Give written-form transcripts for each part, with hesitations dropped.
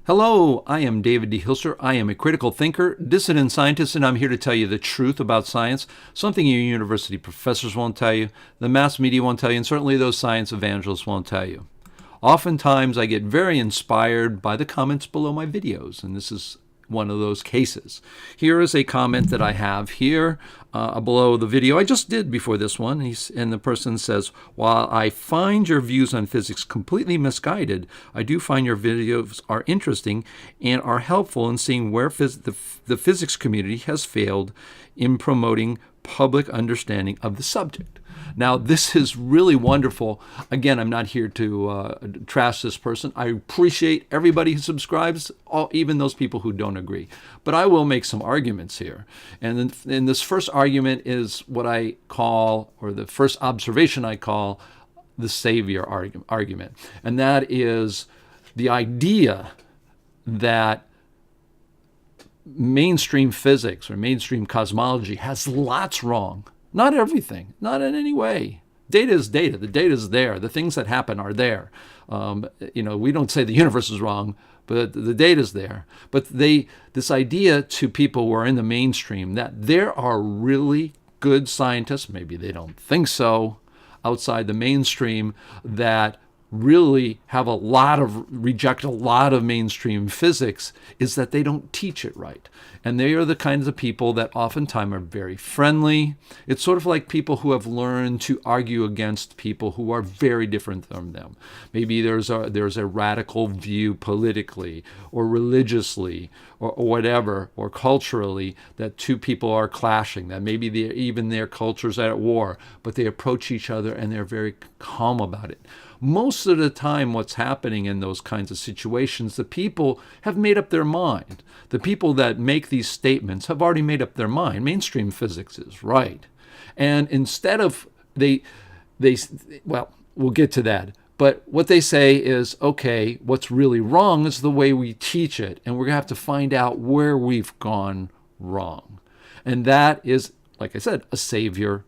Hello, I am David D. Hilser. I am a critical thinker, dissident scientist, and I'm here to tell you the truth about science, something your university professors won't tell you, the mass media won't tell you, and certainly those science evangelists won't tell you. Oftentimes, I get very inspired by the comments below my videos, and this is one of those cases. Here is a comment that I have here below the video I just did before this one. And the person says, while I find your views on physics completely misguided, I do find your videos are interesting and are helpful in seeing where the physics community has failed in promoting public understanding of the subject. Now, this is really wonderful. Again, I'm not here to trash this person. I appreciate everybody who subscribes, even those people who don't agree. But I will make some arguments here. And this first argument is what I call, or the first observation I call, the savior argument. And that is the idea that mainstream physics or mainstream cosmology has lots wrong. Not everything, not in any way. Data is data. The data is there. The things that happen are there. We don't say the universe is wrong, but the data is there. But this idea to people who are in the mainstream that there are really good scientists, maybe they don't think so, outside the mainstream, that really reject a lot of mainstream physics, is that they don't teach it right. And they are the kinds of people that oftentimes are very friendly. It's sort of like people who have learned to argue against people who are very different from them. Maybe there's a radical view politically or religiously or whatever, or culturally, that two people are clashing, that maybe even their cultures are at war, but they approach each other and they're very calm about it. Most of the time, what's happening in those kinds of situations, the people have made up their mind. The people that make these statements have already made up their mind. Mainstream physics is right. And instead of, we'll get to that. But what they say is, okay, what's really wrong is the way we teach it. And we're going to have to find out where we've gone wrong. And that is, like I said, a savior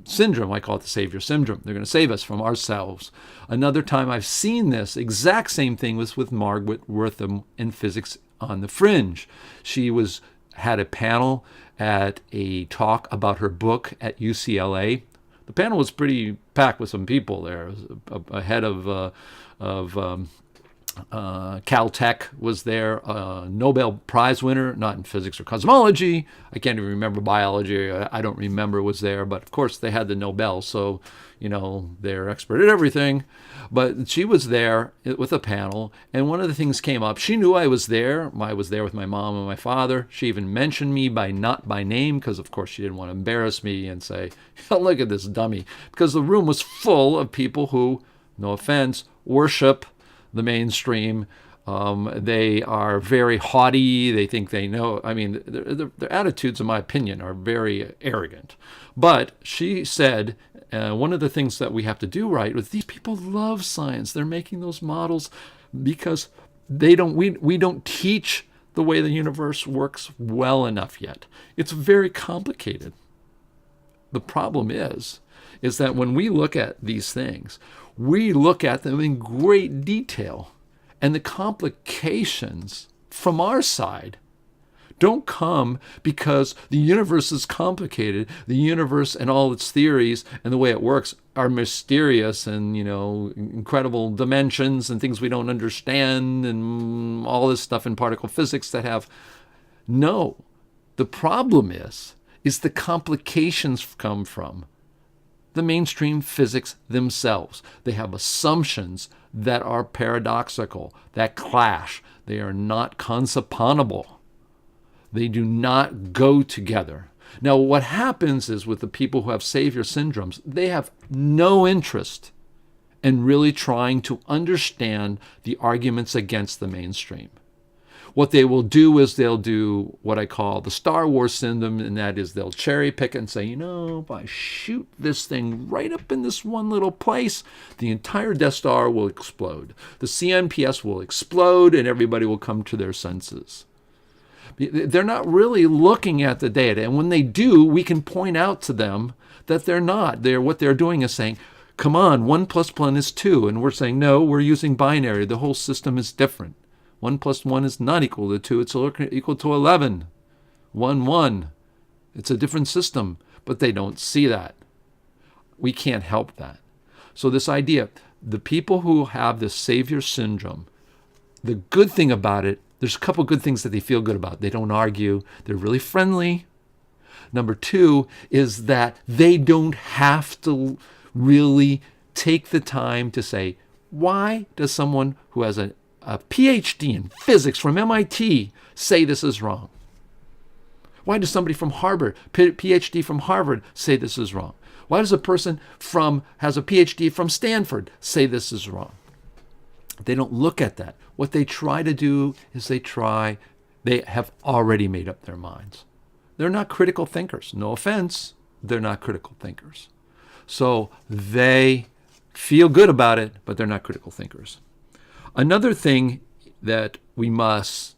syndrome. I call it the savior syndrome. They're going to save us from ourselves. Another time I've seen this exact same thing was with Margaret Wortham in Physics on the Fringe. She had a panel at a talk about her book at UCLA. The panel was pretty packed with some people there. A head of Caltech was there, a Nobel Prize winner, not in physics or cosmology. I can't even remember biology. I don't remember was there, but of course they had the Nobel, so they're expert at everything. But she was there with a panel, and one of the things came up. She knew I was there. I was there with my mom and my father. She even mentioned me not by name, because of course she didn't want to embarrass me and say, look at this dummy, because the room was full of people who, no offense, worship the mainstream. They are very haughty. They think they know. I mean, their attitudes, in my opinion, are very arrogant. But she said, one of the things that we have to do right is these people love science. They're making those models because we don't teach the way the universe works well enough yet. It's very complicated. The problem is that when we look at these things, we look at them in great detail. And the complications from our side don't come because the universe is complicated. The universe and all its theories and the way it works are mysterious and, incredible dimensions and things we don't understand and all this stuff in particle physics that have. No. The problem is the complications come from the mainstream physics themselves. They have assumptions that are paradoxical, that clash. They are not conseponable. They do not go together. Now, what happens is with the people who have savior syndromes, they have no interest in really trying to understand the arguments against the mainstream. What they will do is they'll do what I call the Star Wars syndrome, and that is they'll cherry pick it and say, if I shoot this thing right up in this one little place, the entire Death Star will explode. The CNPS will explode, and everybody will come to their senses. They're not really looking at the data, and when they do, we can point out to them that they're not. What they're doing is saying, come on, 1 + 1 is 2, and we're saying, no, we're using binary. The whole system is different. 1 plus 1 is not equal to 2. It's equal to 11. 1, 1. It's a different system, but they don't see that. We can't help that. So this idea, the people who have this savior syndrome, the good thing about it, there's a couple good things that they feel good about. They don't argue. They're really friendly. Number 2 is that they don't have to really take the time to say, why does someone who has a PhD in physics from MIT say this is wrong? Why does somebody from Harvard, PhD from Harvard, say this is wrong? Why does a person has a PhD from Stanford say this is wrong? They don't look at that. What they try to do is they have already made up their minds. They're not critical thinkers. No offense, they're not critical thinkers. So they feel good about it, but they're not critical thinkers. Another thing that we must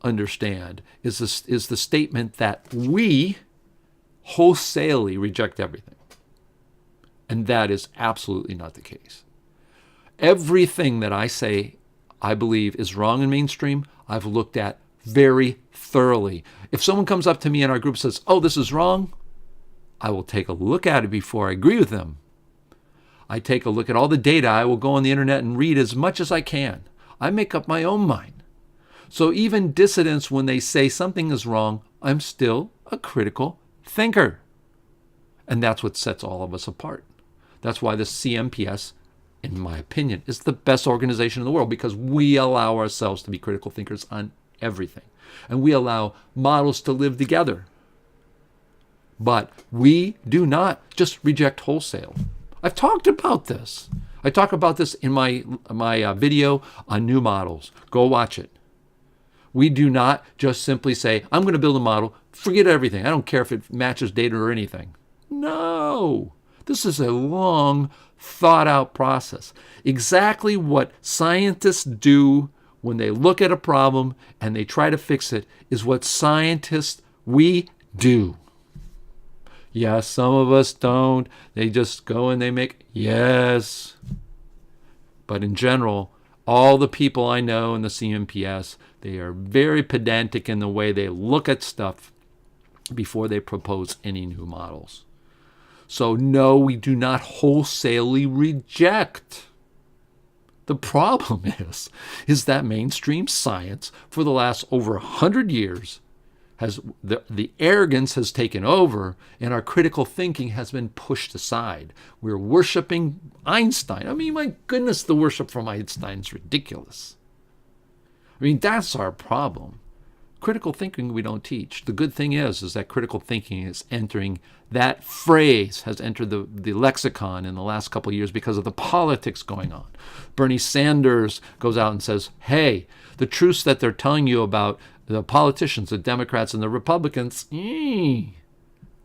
understand is the statement that we wholesalely reject everything. And that is absolutely not the case. Everything that I say I believe is wrong in mainstream, I've looked at very thoroughly. If someone comes up to me in our group and says, oh, this is wrong, I will take a look at it before I agree with them. I take a look at all the data. I will go on the internet and read as much as I can. I make up my own mind. So even dissidents, when they say something is wrong, I'm still a critical thinker. And that's what sets all of us apart. That's why the CMPS, in my opinion, is the best organization in the world, because we allow ourselves to be critical thinkers on everything. And we allow models to live together. But we do not just reject wholesale. I've talked about this. I talk about this in my video on new models. Go watch it. We do not just simply say, I'm going to build a model, forget everything. I don't care if it matches data or anything. No. This is a long, thought-out process. Exactly what scientists do when they look at a problem and they try to fix it is what we do. Yes, some of us don't. They just go and they make, yes. But in general, all the people I know in the CMPS, they are very pedantic in the way they look at stuff before they propose any new models. So no, we do not wholesalely reject. The problem is that mainstream science for the last over 100 years has the arrogance has taken over, and our critical thinking has been pushed aside. We're worshiping Einstein. I mean, my goodness, the worship from Einstein is ridiculous. I mean, that's our problem. Critical thinking we don't teach. The good thing is that critical thinking is entering, that phrase has entered the lexicon in the last couple of years because of the politics going on. Bernie Sanders goes out and says, hey, the truths that they're telling you about the politicians, the Democrats and the Republicans,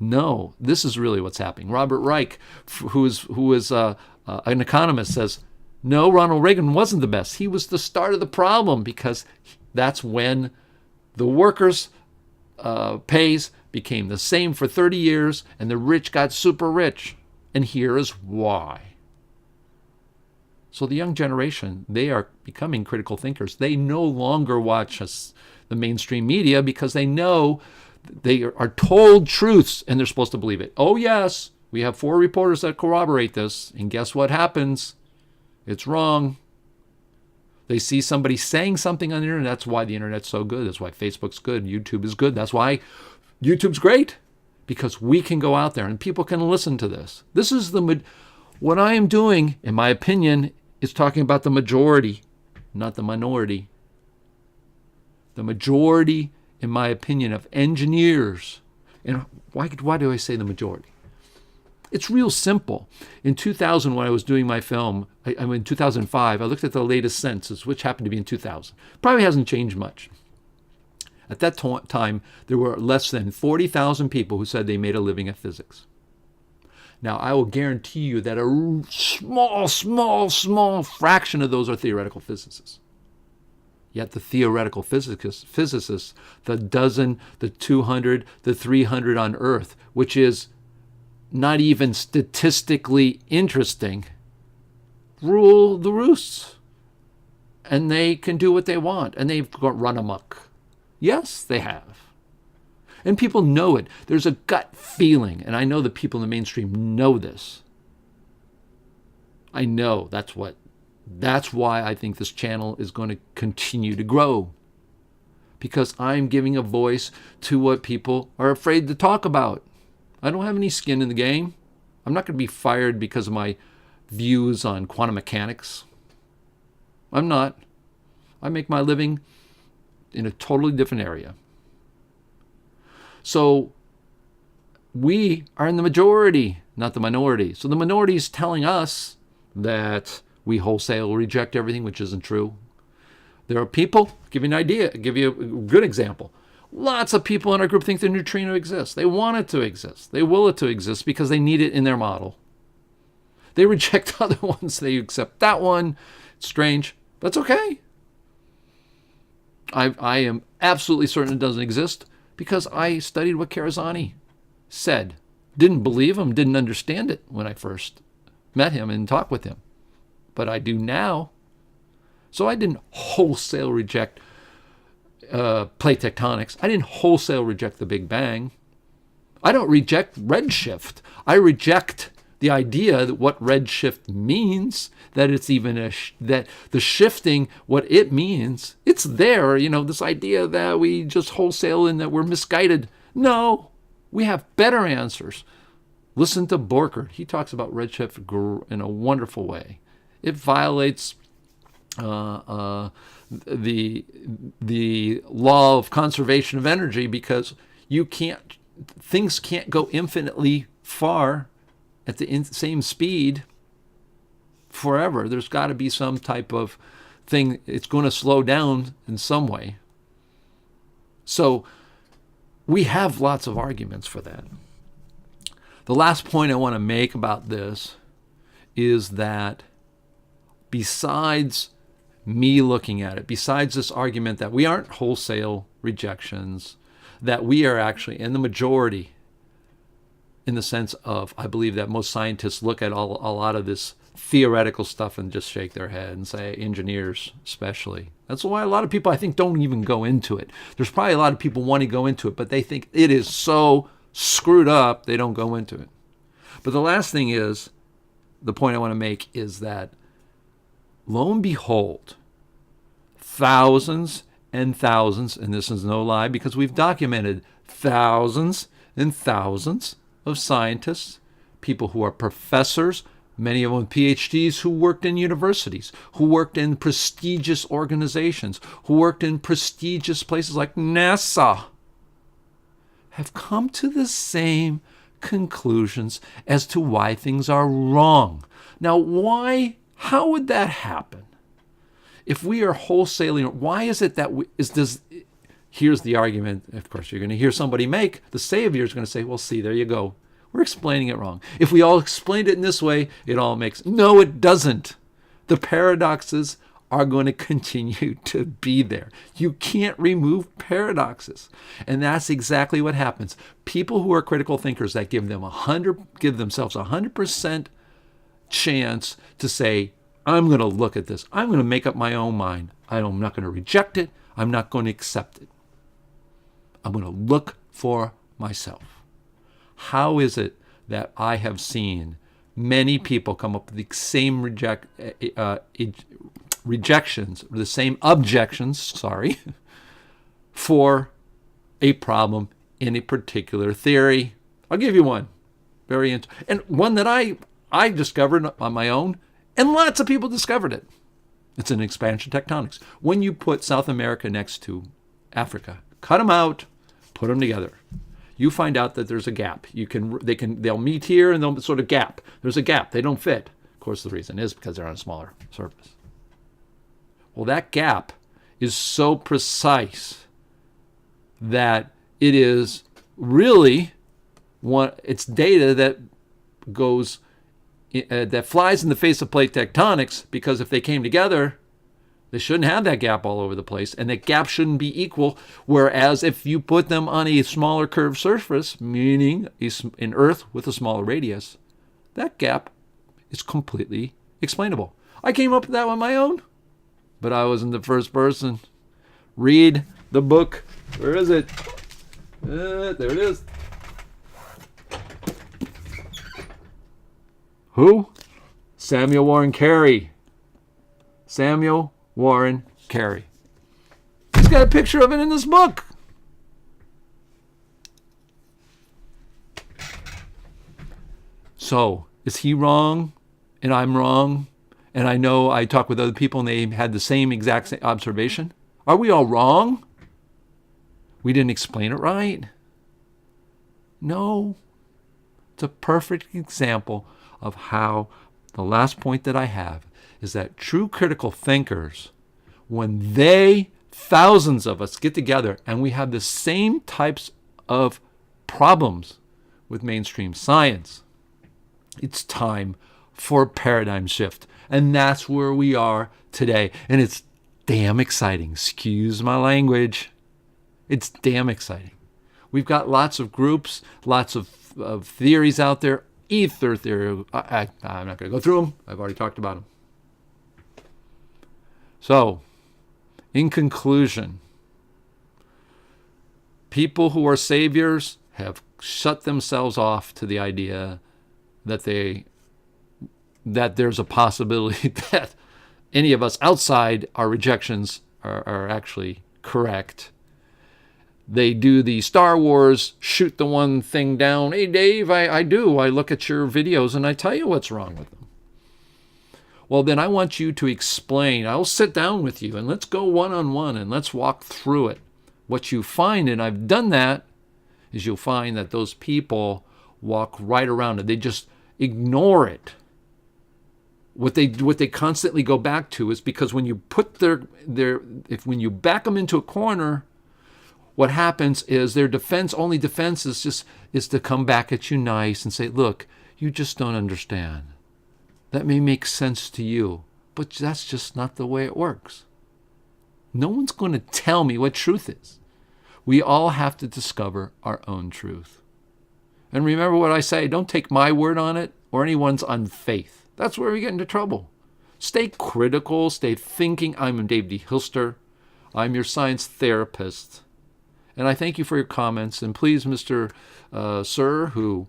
no, this is really what's happening. Robert Reich, who is an economist, says, no, Ronald Reagan wasn't the best. He was the start of the problem, because that's when the workers' pays became the same for 30 years and the rich got super rich. And here is why. So the young generation, they are becoming critical thinkers. They no longer watch the mainstream media because they know they are told truths and they're supposed to believe it. Oh, yes, we have 4 reporters that corroborate this. And guess what happens? It's wrong. They see somebody saying something on the internet. That's why the internet's so good. That's why Facebook's good. YouTube is good. That's why YouTube's great, because we can go out there and people can listen to this. This is what I am doing, in my opinion, is talking about the majority, not the minority. The majority, in my opinion, of engineers. And why do I say the majority? It's real simple. In 2000, when I was doing my film, in 2005, I looked at the latest census, which happened to be in 2000. Probably hasn't changed much. At that time, there were less than 40,000 people who said they made a living at physics. Now, I will guarantee you that a small fraction of those are theoretical physicists. Yet the theoretical physicists, the dozen, the 200, the 300 on Earth, which is not even statistically interesting, rule the roosts. and they can do what they want, and they've run amok. Yes, they have. And people know it. There's a gut feeling, and I know the people in the mainstream know this. I know that's why I think this channel is going to continue to grow. Because I'm giving a voice to what people are afraid to talk about. I don't have any skin in the game. I'm not going to be fired because of my views on quantum mechanics. I'm not. I make my living in a totally different area. So we are in the majority, not the minority. So the minority is telling us that we wholesale reject everything, which isn't true. There are people, give you an idea, give you a good example. Lots of people in our group think the neutrino exists. They want it to exist. They will it to exist because they need it in their model. They reject other ones. They accept that one. It's strange. That's okay. I am absolutely certain it doesn't exist because I studied what Karazani said. Didn't believe him, didn't understand it when I first met him and talked with him. But I do now. So I didn't wholesale reject plate tectonics. I didn't wholesale reject the Big Bang. I don't reject redshift. I reject the idea that what redshift means, that it's even that the shifting, what it means, it's there. This idea that we just wholesale and that we're misguided. No, we have better answers. Listen to Borkert. He talks about redshift in a wonderful way. It violates the law of conservation of energy because things can't go infinitely far at the same speed forever. There's got to be some type of thing. It's going to slow down in some way. So we have lots of arguments for that. The last point I want to make about this is that besides me looking at it, besides this argument that we aren't wholesale rejections, that we are actually in the majority in the sense of, I believe that most scientists look at a lot of this theoretical stuff and just shake their head and say, engineers especially. That's why a lot of people, I think, don't even go into it. There's probably a lot of people want to go into it, but they think it is so screwed up, they don't go into it. But the last thing is, the point I want to make is that, lo and behold, thousands and thousands, and this is no lie because we've documented thousands and thousands of scientists, people who are professors, many of them PhDs, who worked in universities, who worked in prestigious organizations, who worked in prestigious places like NASA, have come to the same conclusions as to why things are wrong. Now, how would that happen? If we are wholesaling, why is it that here's the argument, of course, you're going to hear somebody make. The savior is going to say, well, see, there you go. We're explaining it wrong. If we all explained it in this way, it all makes... No, it doesn't. The paradoxes are going to continue to be there. You can't remove paradoxes. And that's exactly what happens. People who are critical thinkers that give themselves 100% chance to say, I'm going to look at this. I'm going to make up my own mind. I'm not going to reject it. I'm not going to accept it. I'm going to look for myself. How is it that I have seen many people come up with the same rejections, the same objections, for a problem in a particular theory? I'll give you one. And one that I discovered on my own, and lots of people discovered it. It's an expansion tectonics. When you put South America next to Africa, cut them out, put them together, you find out that there's a gap. They'll meet here and they'll sort of gap. There's a gap. They don't fit. Of course, the reason is because they're on a smaller surface. Well, that gap is so precise that it is really it's data that goes that flies in the face of plate tectonics, because if they came together, they shouldn't have that gap all over the place, and that gap shouldn't be equal. Whereas if you put them on a smaller curved surface, meaning an Earth with a smaller radius, that gap is completely explainable. I came up with that on my own. but I was in the first person. Read the book. Where is it? There it is. Who? Samuel Warren Carey. Samuel Warren Carey. He's got a picture of it in this book. So, is he wrong and I'm wrong? And I know I talk with other people and they had the same exact observation. Are we all wrong? We didn't explain it right? No. It's a perfect example of how the last point that I have is that true critical thinkers, when thousands of us get together and we have the same types of problems with mainstream science, it's time for a paradigm shift. And that's where we are today. And it's damn exciting. Excuse my language. It's damn exciting. We've got lots of groups, lots of theories out there. Ether theory. I'm not going to go through them. I've already talked about them. So, in conclusion, people who are saviors have shut themselves off to the idea that there's a possibility that any of us outside our rejections are actually correct. They do the Star Wars, shoot the one thing down. Hey, Dave, I do. I look at your videos and I tell you what's wrong with them. Well, then I want you to explain. I'll sit down with you and let's go one-on-one and let's walk through it. What you find, and I've done that, is you'll find that those people walk right around it. They just ignore it. What they constantly go back to is because when you put when you back them into a corner, what happens is their only defense is to come back at you nice and say, look, you just don't understand. That may make sense to you, but that's just not the way it works. No one's going to tell me what truth is. We all have to discover our own truth. And remember what I say, don't take my word on it or anyone's on faith. That's where we get into trouble. Stay critical, stay thinking. I'm Dave D. Hilster. I'm your science therapist. And I thank you for your comments. And please, Mr. Sir, who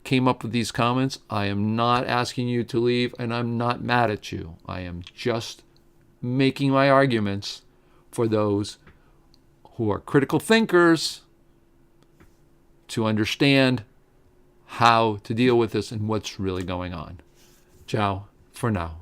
came up with these comments, I am not asking you to leave, and I'm not mad at you. I am just making my arguments for those who are critical thinkers to understand how to deal with this and what's really going on. Ciao for now.